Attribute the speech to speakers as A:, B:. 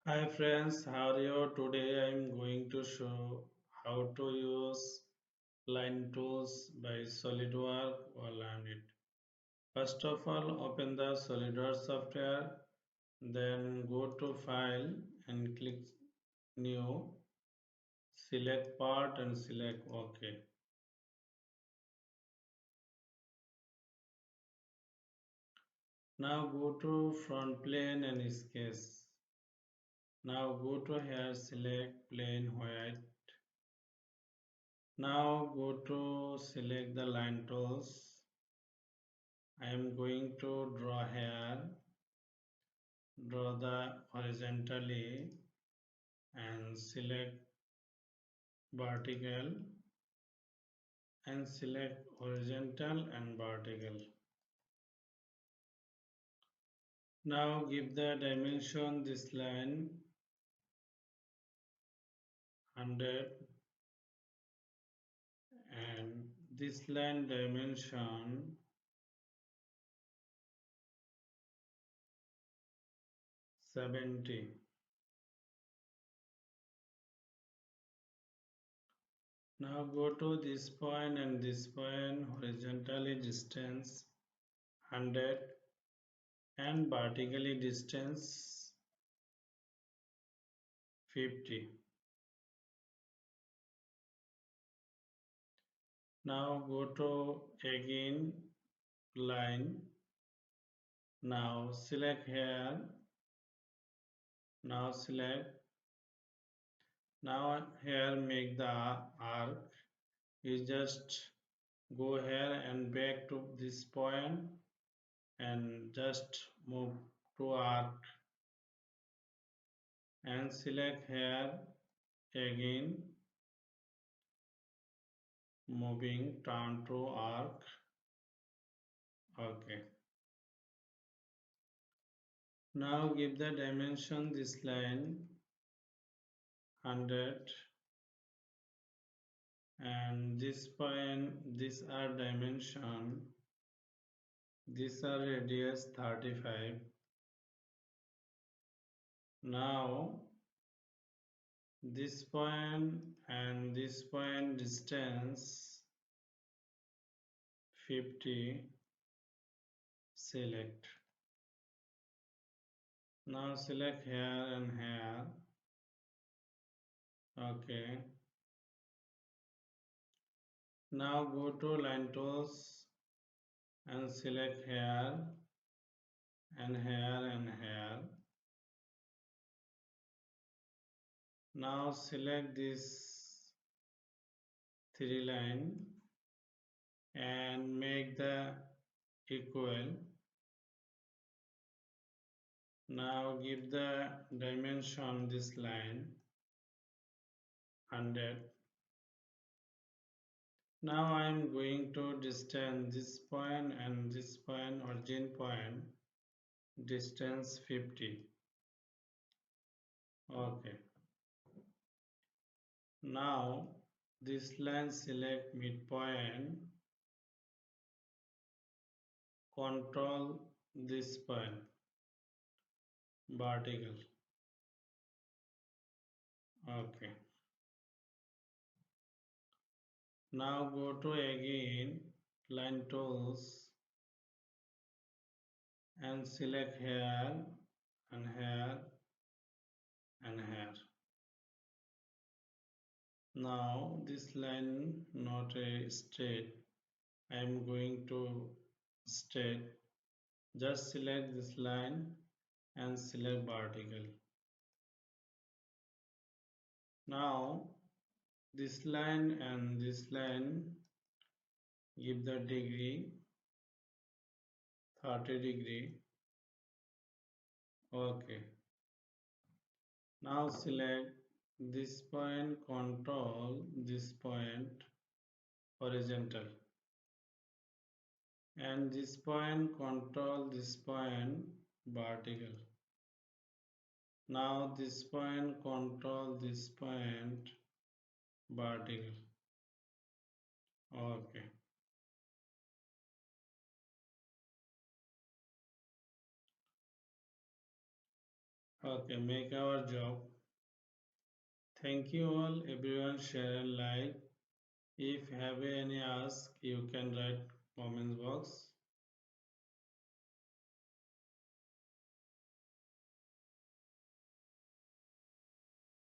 A: Hi friends, how are you? Today I am going to show how to use line tools by SolidWorks or learn it. First of all, open the SolidWorks software, then go to File and click New, select Part and select OK. Now go to Front Plane and Sketch. Now go to here, select Plane White. Now go to select the line tools. I am going to draw here, draw the horizontally and select vertical and select horizontal and vertical. Now give the dimension this line 100 and this line dimension 70. Now go to this point and this point horizontally distance 100 and vertically distance 50. Now go to again line. Now select here. Now select. Now here make the arc. You just go here and back to this point and just move to arc and select here again moving turn to arc. Okay. Now give the dimension this line 100 and this point, these are dimension, these are radius 35. Now this point and this point distance 50. Select. Now select here and here. Okay. Now go to line tools and select here and here and here. Now select this three line and make the equal. Now give the dimension this line 100. Now I am going to distance this point and this point origin point distance 50. Okay. Now this line select midpoint, control this point vertical. Okay. Now go to again line tools and select here and here and here. Now this line not a straight. I am going to straight. Just select this line and select vertical. Now this line and this line give the degree 30 degree. Okay. Now select this point, control this point horizontal and this point, control this point vertical. Now this point, control this point vertical. Okay. Okay, make our job. Thank you all, everyone, share and like. If have any ask, you can write comments box.